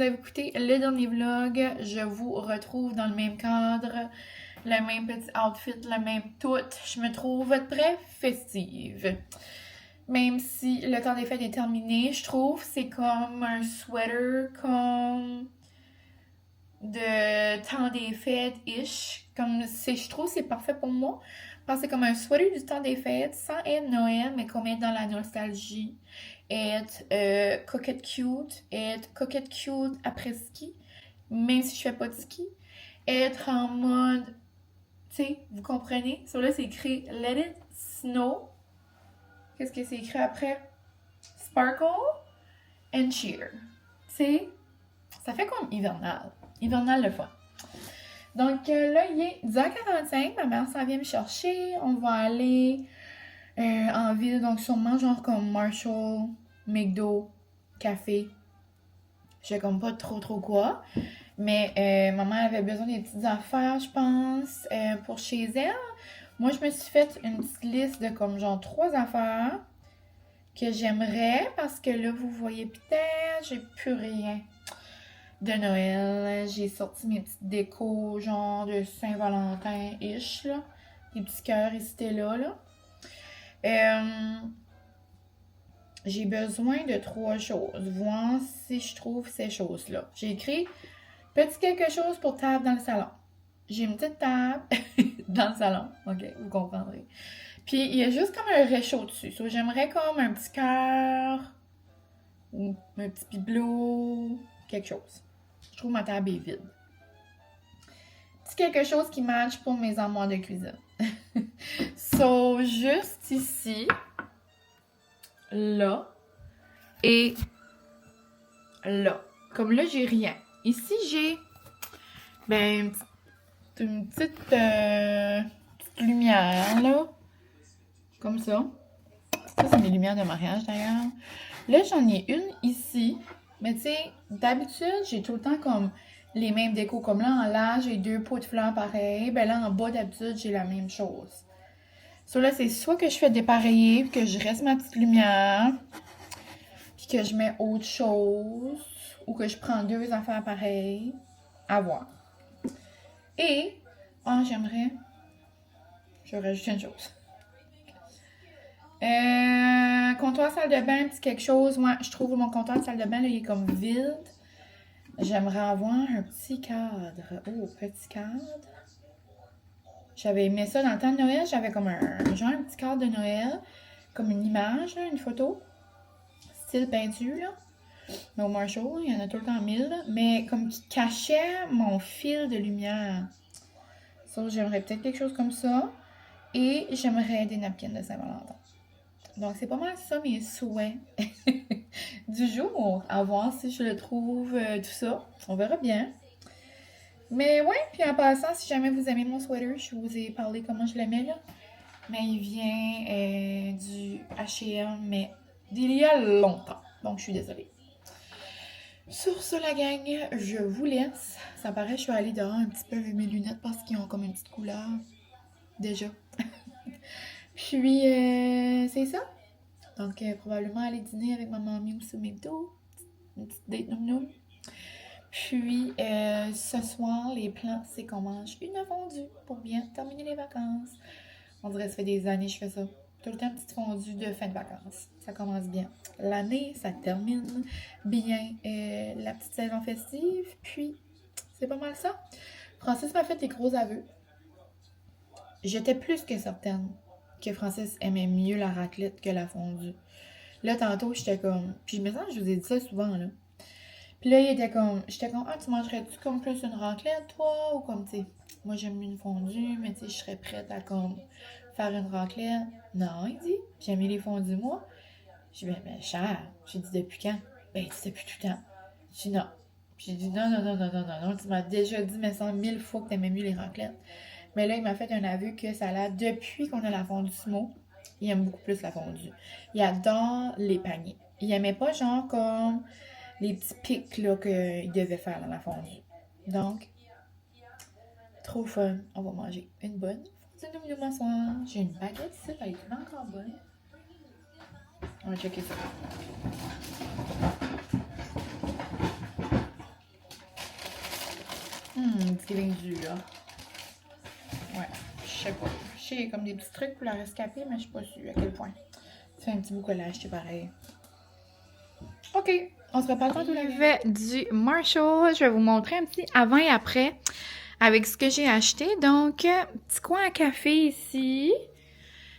vous avez écouté le dernier vlog, je vous retrouve dans le même cadre, le même petit outfit, le même tout. Je me trouve très festive. Même si le temps des fêtes est terminé, je trouve c'est comme un sweater comme de temps des fêtes-ish. Comme je trouve c'est parfait pour moi. Parce que c'est comme un sweater du temps des fêtes, sans être Noël, mais comme être dans la nostalgie. Être coquette cute après ski, même si je fais pas de ski. Être en mode, tu sais, vous comprenez? Sur là, c'est écrit Let it snow. Qu'est-ce que c'est écrit après? Sparkle and cheer. Tu sais, ça fait comme hivernal. Hivernal le fun. Donc là, il est 10h45. Ma mère s'en vient me chercher. On va aller en ville. Donc sûrement genre comme Marshall, McDo, café. Je sais comme pas trop quoi. Mais maman avait besoin des petites affaires, je pense, pour chez elle. Moi, je me suis fait une petite liste de comme genre 3 affaires que j'aimerais parce que là, vous voyez peut-être, j'ai plus rien de Noël. J'ai sorti mes petites décos genre de Saint-Valentin-ish, là. Des petits cœurs ici et là. J'ai besoin de 3 choses. Voir si je trouve ces choses-là. J'ai écrit petit quelque chose pour table dans le salon. J'ai une petite table dans le salon. OK, vous comprendrez. Puis, il y a juste comme un réchaud dessus. So, j'aimerais comme un petit cœur ou un petit bibelot, quelque chose. Je trouve ma table est vide. Petit quelque chose qui match pour mes armoires de cuisine. So, juste ici, là et là. Comme là, j'ai rien. Ici, j'ai une petite lumière, là. Comme ça. Ça, c'est mes lumières de mariage, d'ailleurs. Là, j'en ai une ici. Mais tu sais, d'habitude, j'ai tout le temps comme les mêmes décos. Comme là, en là, j'ai 2 pots de fleurs pareils. Ben là, en bas, d'habitude, j'ai la même chose. So là, c'est soit que je fais dépareiller, puis que je reste ma petite lumière, puis que je mets autre chose, ou que je prends 2 affaires pareilles. À voir. Et, j'aimerais... Je vais rajouter une chose. Comptoir salle de bain, petit quelque chose. Moi, je trouve mon comptoir de salle de bain, là, il est comme vide. J'aimerais avoir un petit cadre. Oh, petit cadre. J'avais aimé ça dans le temps de Noël. J'avais comme un petit cadre de Noël. Comme une image, là, une photo. Style peinture, là. Mais au Marshall, il y en a tout le temps 1000. Mais comme qui cachait mon fil de lumière. Ça, j'aimerais peut-être quelque chose comme ça. Et j'aimerais des napkins de Saint-Valentin. Donc, c'est pas mal ça mes souhaits du jour. À voir si je le trouve, tout ça. On verra bien. Mais ouais, puis en passant, si jamais vous aimez mon sweater, je vous ai parlé comment je l'aimais là. Mais il vient du H&M, mais d'il y a longtemps. Donc, je suis désolée. Sur ce, la gang, je vous laisse. Ça paraît, je suis allée dehors un petit peu avec mes lunettes parce qu'ils ont comme une petite couleur. Déjà. Puis, c'est ça. Donc, probablement aller dîner avec ma mamie ou au McDo. Une petite date noum-noum. Puis, ce soir, les plans, c'est qu'on mange une fondue pour bien terminer les vacances. On dirait que ça fait des années que je fais ça. Tout le temps, une petite fondue de fin de vacances. Ça commence bien. L'année, ça termine bien la petite saison festive. Puis, c'est pas mal ça. Francis m'a fait des gros aveux. J'étais plus que certaine que Francis aimait mieux la raclette que la fondue. Là, tantôt, j'étais comme... Puis je me sens que je vous ai dit ça souvent, là. Puis là, j'étais comme, tu mangerais-tu comme plus une raclette, toi? Ou comme, tu sais, moi, j'aime une fondue, mais tu sais, je serais prête à, comme, faire une raclette. Non, il dit, j'aime les fondues, moi. Je dis, ben, cher. J'ai dit, depuis quand? Ben, il dit, depuis tout le temps. J'ai dit, non. J'ai dit, non, tu m'as déjà dit, mais 100 000 fois que t'aimais mieux les raclettes. Mais là, il m'a fait un aveu que ça l'a, depuis qu'on a la fondue Sumo, il aime beaucoup plus la fondue. Il adore les paniers. Il aimait pas, genre, comme... les petits pics là qu'il devait faire dans la fondue. Donc, trop fun. On va manger une bonne fondue de ce soir. J'ai une baguette ici, elle est encore bonne. On va checker ça. petit feeling dur. Ouais, je sais pas. Je sais qu'il y a comme des petits trucs pour la rescaper, mais je suis pas sûre à quel point. Ça fait un petit bout qu'elle a acheté pareil. OK, on se reparle tantôt la gang. Du Marshall, je vais vous montrer un petit avant et après avec ce que j'ai acheté. Donc, petit coin à café ici.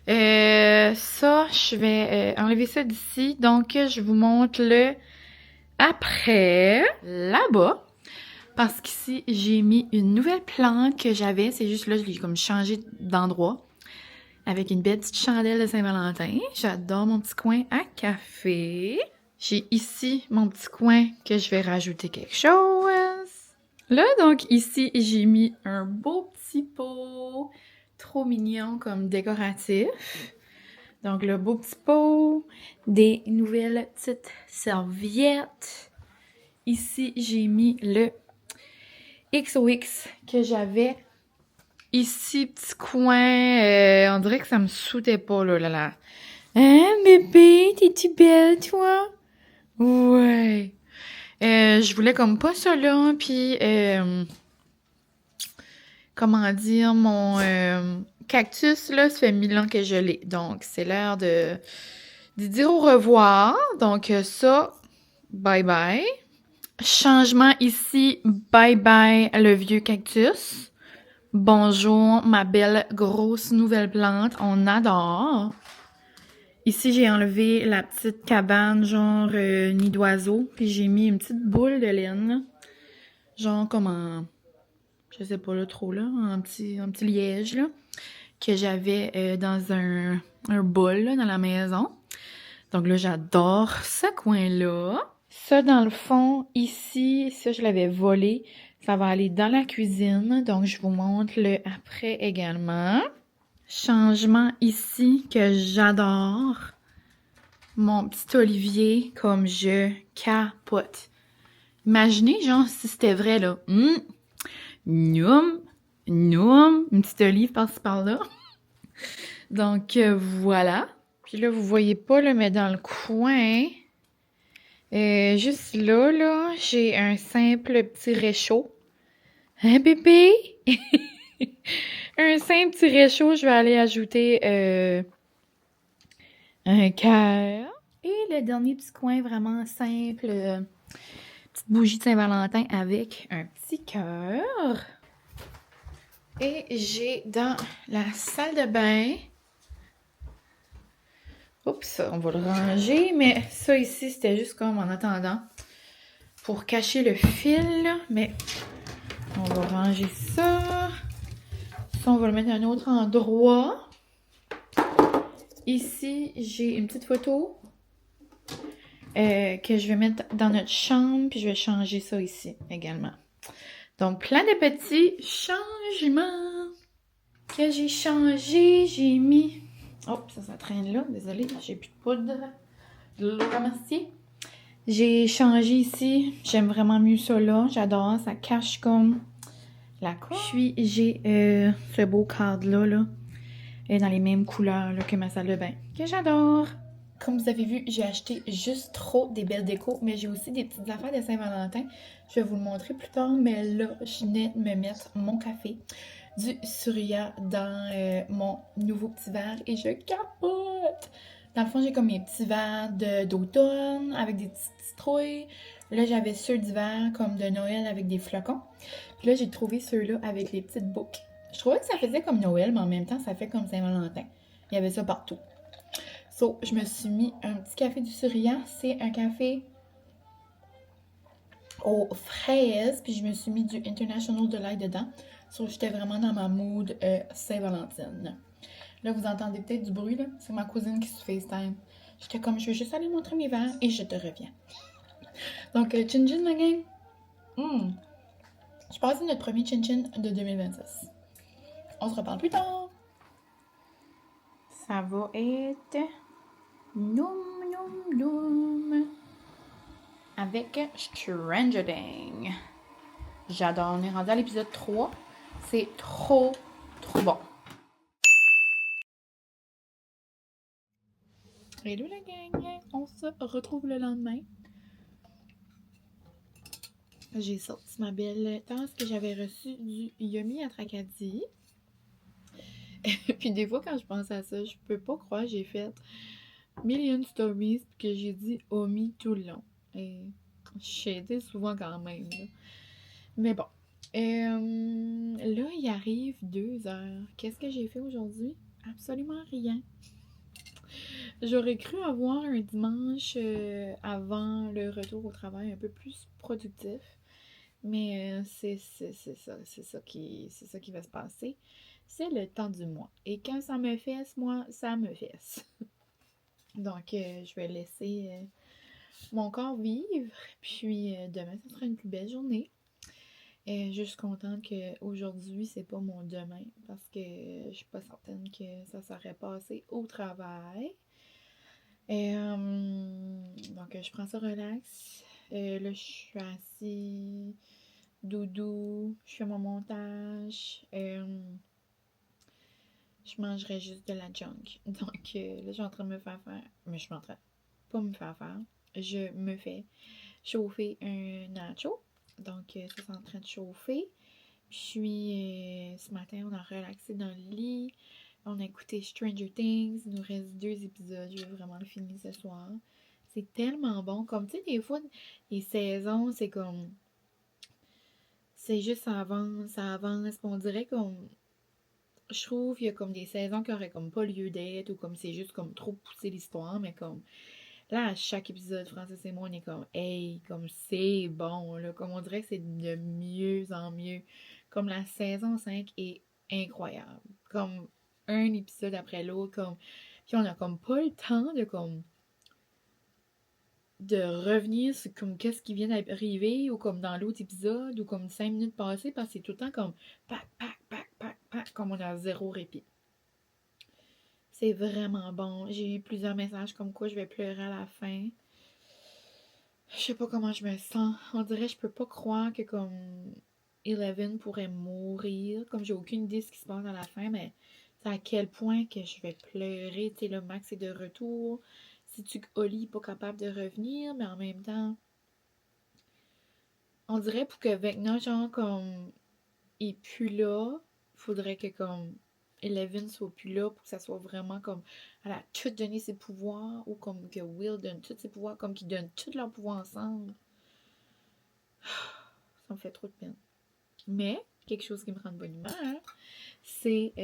Ça, je vais enlever ça d'ici. Donc, je vous montre le après, là-bas. Parce qu'ici, j'ai mis une nouvelle plante que j'avais. C'est juste là, je l'ai comme changé d'endroit. Avec une belle petite chandelle de Saint-Valentin. J'adore mon petit coin à café. J'ai ici mon petit coin que je vais rajouter quelque chose. Là, donc, ici, j'ai mis un beau petit pot. Trop mignon comme décoratif. Donc, le beau petit pot. Des nouvelles petites serviettes. Ici, j'ai mis le XOX que j'avais. Ici, petit coin. On dirait que ça me soutait pas, là. Hein, bébé? T'es-tu belle, toi? Ouais. Je voulais comme pas ça là, puis comment dire, mon cactus, là, ça fait 1000 ans que je l'ai. Donc, c'est l'heure de dire au revoir. Donc, ça, bye-bye. Changement ici, bye-bye le vieux cactus. Bonjour, ma belle grosse nouvelle plante. On adore. Ici, j'ai enlevé la petite cabane, genre nid d'oiseau, puis j'ai mis une petite boule de laine, genre comme en, je sais pas là trop là, un petit liège là, que j'avais dans un bol là, dans la maison. Donc là, j'adore ce coin-là. Ça, dans le fond, ici, ça, je l'avais volé. Ça va aller dans la cuisine, donc je vous montre le après également. Changement ici que j'adore. Mon petit olivier, comme je capote. Imaginez, genre, si c'était vrai, là. Noum, noum, une petite olive par-ci par-là. Donc, voilà. Puis là, vous voyez pas, là, mais dans le coin, juste là, j'ai un simple petit réchaud. Hein, bébé? Un simple petit réchaud, je vais aller ajouter un cœur. Et le dernier petit coin vraiment simple, petite bougie de Saint-Valentin avec un petit cœur. Et j'ai dans la salle de bain, oups, on va le ranger, mais ça ici, c'était juste comme en attendant pour cacher le fil, mais on va ranger ça. Ça, on va le mettre à un autre endroit. Ici, j'ai une petite photo que je vais mettre dans notre chambre, puis je vais changer ça ici également. Donc, plein de petits changements que j'ai changé. J'ai mis... Oh, ça traîne là. Désolée, j'ai plus de poudre. De l'eau ramassée. J'ai changé ici. J'aime vraiment mieux ça là. J'adore. Ça cache comme la couche. Puis, j'ai ce beau cadre-là, là. Et dans les mêmes couleurs là, que ma salle de bain. Que j'adore. Comme vous avez vu, j'ai acheté juste trop des belles décos, mais j'ai aussi des petites affaires de Saint-Valentin. Je vais vous le montrer plus tard, mais là, je venais de me mettre mon café du Surya dans mon nouveau petit verre et je capote! Dans le fond, j'ai comme mes petits verres d'automne avec des petites citrouilles. Là, j'avais ceux d'hiver comme de Noël avec des flocons. Puis là, j'ai trouvé ceux-là avec les petites boucles. Je trouvais que ça faisait comme Noël, mais en même temps, ça fait comme Saint-Valentin. Il y avait ça partout. So, je me suis mis un petit café du Surya. C'est un café aux fraises. Puis je me suis mis du International Delight dedans. So, j'étais vraiment dans ma mood Saint-Valentine. Là, vous entendez peut-être du bruit, là. C'est ma cousine qui se FaceTime. J'étais comme, je vais juste aller montrer mes verres et je te reviens. Donc, chin-chin, ma gang. Je passe notre premier chin-chin de 2026. On se reparle plus tard. Ça va être... Noum, noum, noum. Avec Stranger Things. J'adore. On est rendu à l'épisode 3. C'est trop, trop bon. Hello la gang. On se retrouve le lendemain. J'ai sorti ma belle tasse que j'avais reçue du Yummy à Tracadie. Puis des fois, quand je pense à ça, je peux pas croire que j'ai fait million stories puis que j'ai dit Omi tout le long. Et j'ai été souvent quand même, là. Mais bon. Là, il arrive 2 heures. Qu'est-ce que j'ai fait aujourd'hui? Absolument rien. J'aurais cru avoir un dimanche avant le retour au travail un peu plus productif. Mais c'est ça qui va se passer. C'est le temps du mois. Et quand ça me fesse, moi, ça me fesse. Donc, je vais laisser mon corps vivre. Puis, demain, ça sera une plus belle journée. Je suis contente qu'aujourd'hui, c'est pas mon demain. Parce que je suis pas certaine que ça serait passé au travail. Donc, je prends ça relax. Là, je suis assise, doudou, je fais mon montage. Je mangerais juste de la junk. Donc, là, je suis en train de me faire faire. Mais je suis en train de pas me faire faire. Je me fais chauffer un nacho. Donc, ça, c'est en train de chauffer. Puis, ce matin, on a relaxé dans le lit. On a écouté Stranger Things. Il nous reste 2 épisodes. Je vais vraiment le finir ce soir. C'est tellement bon. Comme, tu sais, des fois, les saisons, c'est comme... C'est juste, ça avance, ça avance. Puis on dirait comme... Je trouve qu'il y a comme des saisons qui auraient comme pas lieu d'être ou comme c'est juste comme trop poussé l'histoire. Mais comme... Là, à chaque épisode, Francis et moi, on est comme, hey, comme c'est bon, là. Comme on dirait que c'est de mieux en mieux. Comme la saison 5 est incroyable. Comme un épisode après l'autre, comme. Puis on a comme pas le temps de comme. De revenir sur comme qu'est-ce qui vient d'arriver ou comme dans l'autre épisode ou comme 5 minutes passées parce que c'est tout le temps comme pac, pac, pac, pac, pac, comme on a zéro répit. C'est vraiment bon. J'ai eu plusieurs messages comme quoi je vais pleurer à la fin. Je sais pas comment je me sens. On dirait que je peux pas croire que comme Eleven pourrait mourir. Comme j'ai aucune idée de ce qui se passe à la fin, mais c'est à quel point que je vais pleurer. Tu sais, le Max est de retour. Si-tu que Oli est pas capable de revenir, mais en même temps, on dirait pour que Vecna, genre, comme, est plus là, faudrait que comme Eleven soit plus là pour que ça soit vraiment comme elle a tout donné ses pouvoirs ou comme que Will donne tous ses pouvoirs, comme qu'ils donnent tous leurs pouvoirs ensemble. Ça me fait trop de peine. Mais, quelque chose qui me rend de bonne humeur, c'est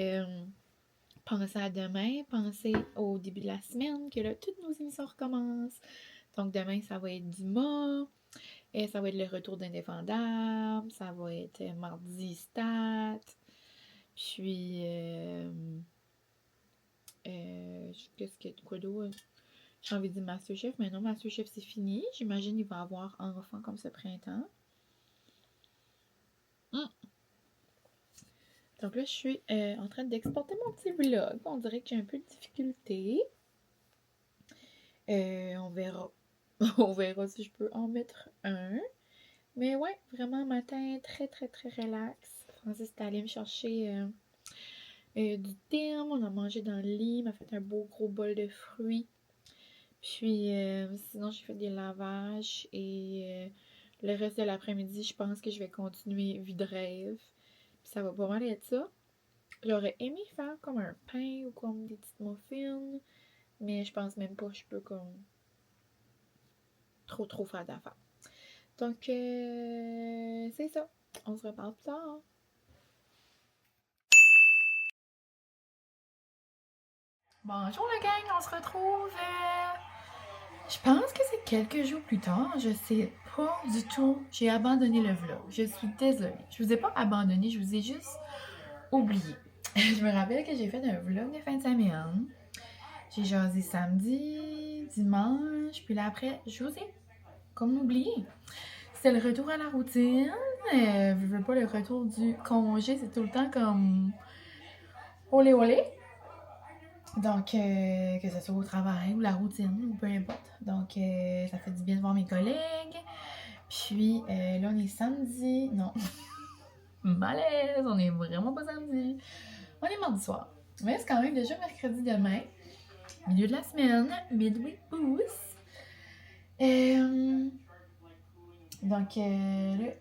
penser à demain, penser au début de la semaine, que là, toutes nos émissions recommencent. Donc, demain, ça va être Dumas, et ça va être le retour d'Indéfendable, ça va être mardi Stat, puis, qu'est-ce que, quoi d'autre? J'ai envie de dire Masterchef, mais non, Masterchef, c'est fini. J'imagine qu'il va y avoir enfant comme ce printemps. Donc là, je suis en train d'exporter mon petit vlog. On dirait que j'ai un peu de difficulté. On verra. On verra si je peux en mettre un. Mais ouais, vraiment matin très très très relax. Francis est allé me chercher du thé. On a mangé dans le lit. Il m'a fait un beau gros bol de fruits. Puis sinon, j'ai fait des lavages. Et le reste de l'après-midi, je pense que je vais continuer vide rêve. Puis ça va pas mal être ça. J'aurais aimé faire comme un pain ou comme des petites muffins, mais je pense même pas que je peux comme trop faire d'affaires. Donc, c'est ça. On se reparle plus tard. Bonjour la gang, on se retrouve. Je pense que c'est quelques jours plus tard. Je sais pas du tout. J'ai abandonné le vlog. Je suis désolée. Je vous ai pas abandonné, je vous ai juste oublié. Je me rappelle que j'ai fait un vlog de fin de semaine. J'ai jasé samedi, dimanche, puis là après, je vous ai comme oublié. C'est le retour à la routine. Je veux pas le retour du congé, c'est tout le temps comme olé olé. Donc, que ce soit au travail ou la routine, ou peu importe. Donc, ça fait du bien de voir mes collègues. Puis, là, on est samedi. Non. Malaise, on est vraiment pas samedi. On est mardi soir. Mais c'est quand même déjà mercredi demain. Milieu de la semaine, midweek boost. Donc là,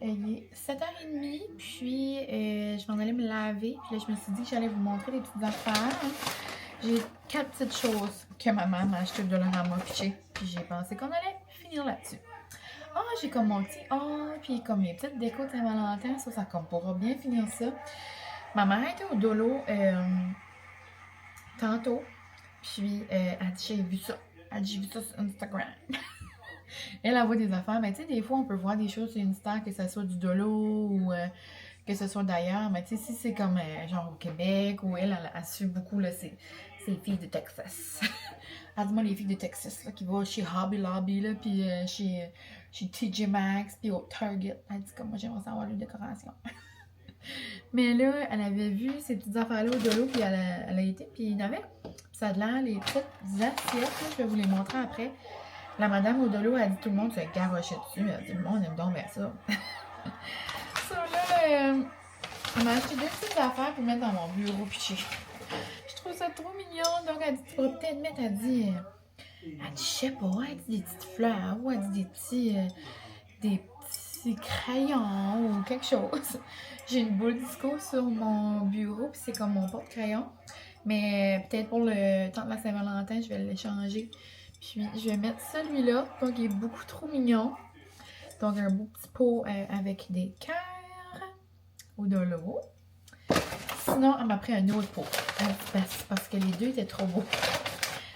il est 7h30, puis je m'en allais me laver. Puis là, je me suis dit que j'allais vous montrer des petites affaires. J'ai 4 petites choses que maman m'a achetées de Dollarama Piché. Puis j'ai pensé qu'on allait finir là-dessus. Ah, j'ai comme mon petit puis comme mes petites décos de Saint-Valentin. Ça comme pourra bien finir ça. Ma mère était au dolo tantôt. Puis elle dit, j'ai vu ça. Elle dit, j'ai vu ça sur Instagram. Elle voit des affaires, mais tu sais, des fois, on peut voir des choses sur Insta, que ce soit du dolo ou que ce soit d'ailleurs. Mais tu sais, si c'est comme genre au Québec, ou elle suit beaucoup là, ces filles de Texas. Elle dit, moi, les filles de Texas là, qui vont chez Hobby Lobby, là, puis chez TJ Maxx, puis au Target. Elle dit, comme moi, j'aimerais savoir les décorations. Mais là, elle avait vu ces petites affaires-là au dolo, puis elle a été, puis il y en avait. Puis ça a l'air, les petites assiettes, là, je vais vous les montrer après. La madame au dolo a dit tout le monde se garochait dessus. Elle a dit, le monde aime donc bien ça. Ça, là, elle m'a acheté 2 petites affaires pour mettre dans mon bureau piché. Je trouve ça trop mignon. Donc, elle dit, tu pourrais peut-être mettre, elle dit, je sais pas, elle dit des petites fleurs, ou elle dit des petits crayons, ou quelque chose. J'ai une boule disco sur mon bureau, puis c'est comme mon porte-crayon. Mais peut-être pour le temps de la Saint-Valentin, je vais l'échanger. Puis je vais mettre celui-là, donc il est beaucoup trop mignon. Donc un beau petit pot avec des cœurs au dolo. Sinon, elle m'a pris un autre pot. Parce que les deux étaient trop beaux.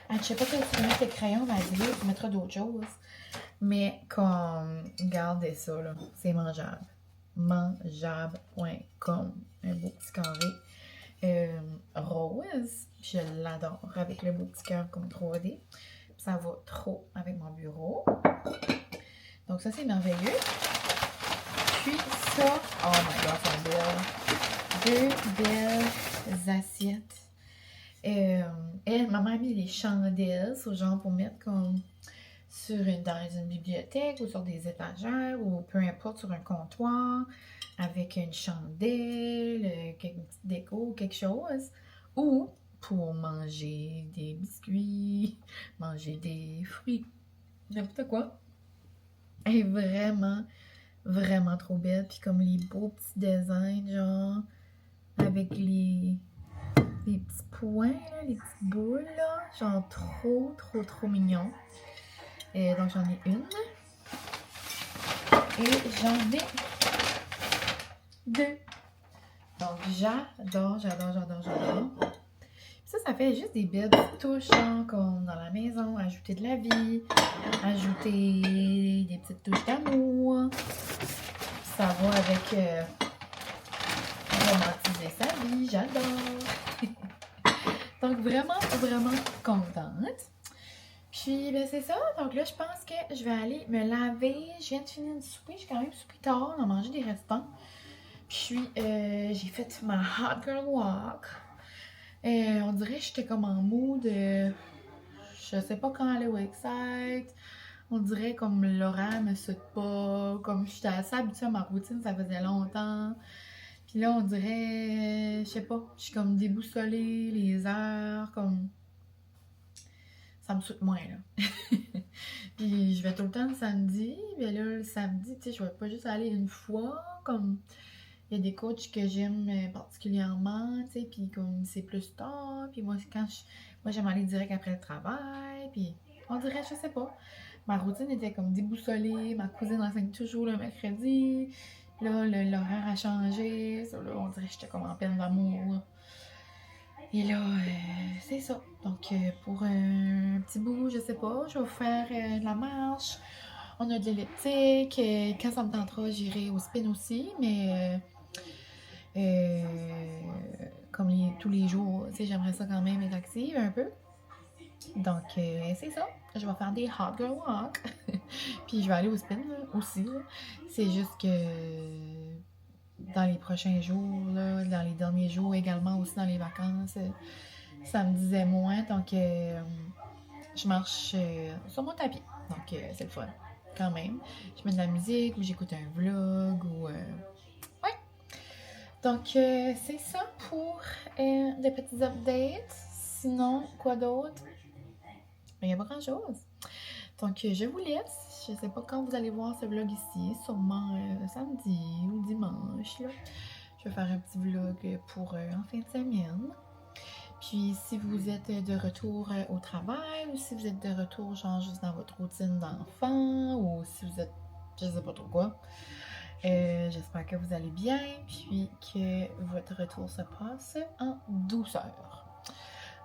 Je ne sais pas si tu peux mettre tes crayons, mais elle dit là, tu mettras d'autres choses. Mais comme, regardez ça là, c'est mangeable. Mangeable.com. Un beau petit carré rose. Je l'adore avec le beau petit cœur comme 3D. Ça va trop avec mon bureau. Donc ça, c'est merveilleux. Puis ça, oh my god, c'est belle. 2 belles assiettes. Maman a mis les chandelles, ce genre pour mettre comme dans une bibliothèque ou sur des étagères ou peu importe sur un comptoir avec une chandelle, quelques petites déco, quelque chose. Ou pour manger des biscuits, manger des fruits, n'importe quoi. Elle est vraiment, vraiment trop belle. Puis comme les beaux petits designs, genre, avec les petits points, là, les petites boules, là, genre trop, trop, trop mignon. Et donc j'en ai une. Et j'en ai 2. Donc j'adore. Ça fait juste des belles touches, hein, comme dans la maison, ajouter de la vie, ajouter des petites touches d'amour. Ça va avec romantiser sa vie, j'adore. Donc vraiment, vraiment contente. Puis ben c'est ça, donc là je pense que je vais aller me laver. Je viens de finir de souper, j'ai quand même soupé tard, on a mangé des restants. Puis j'ai fait ma hot girl walk. On dirait que j'étais comme en mood, je sais pas quand aller au Excite. On dirait comme l'horaire me saute pas, comme j'étais assez habituée à ma routine, ça faisait longtemps. Puis là, on dirait, je sais pas, je suis comme déboussolée, les heures, comme... Ça me saute moins, là. Puis je vais tout le temps le samedi, mais là, le samedi, tu sais, je vais pas juste aller une fois, comme... Il y a des coachs que j'aime particulièrement, tu sais, puis comme c'est plus tard, puis moi, moi j'aime aller direct après le travail, puis on dirait, je sais pas, ma routine était comme déboussolée, ma cousine enseigne toujours le mercredi, là, l'horaire a changé, ça, là, on dirait que j'étais comme en peine d'amour. Et là, c'est ça. Donc, pour un petit bout, je sais pas, je vais faire de la marche, on a de l'elliptique, quand ça me tentera, j'irai au spin aussi, mais... comme tous les jours, tu sais, j'aimerais ça quand même être active un peu. Donc, c'est ça. Je vais faire des hot girl walk. Puis, je vais aller au spin là, aussi. Là. C'est juste que dans les prochains jours, là, dans les derniers jours également, aussi dans les vacances, ça me disait moins. Donc, je marche sur mon tapis. Donc, c'est le fun quand même. Je mets de la musique ou j'écoute un vlog ou... Donc, c'est ça pour des petits updates. Sinon, quoi d'autre? Il n'y a pas grand-chose. Donc, je vous laisse. Je sais pas quand vous allez voir ce vlog ici, sûrement samedi ou dimanche. Là. Je vais faire un petit vlog pour en fin de semaine. Puis si vous êtes de retour au travail ou si vous êtes de retour genre juste dans votre routine d'enfant ou si vous êtes je sais pas trop quoi, j'espère que vous allez bien puis que votre retour se passe en douceur.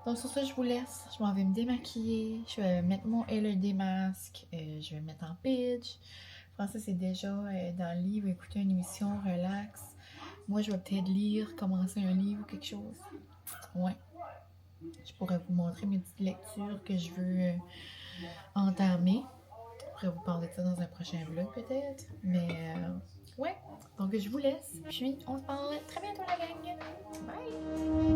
Donc sur ça, je vous laisse. Je m'en vais me démaquiller. Je vais mettre mon LED masque. Je vais me mettre en pitch. Francis est déjà dans le lit. Il va écouter une émission relax. Moi, je vais peut-être lire, commencer un livre ou quelque chose. Ouais. Je pourrais vous montrer mes petites lectures que je veux entamer. Je pourrais vous parler de ça dans un prochain vlog peut-être. Mais ouais. Donc je vous laisse. Puis on se parle très bientôt la gang. Bye!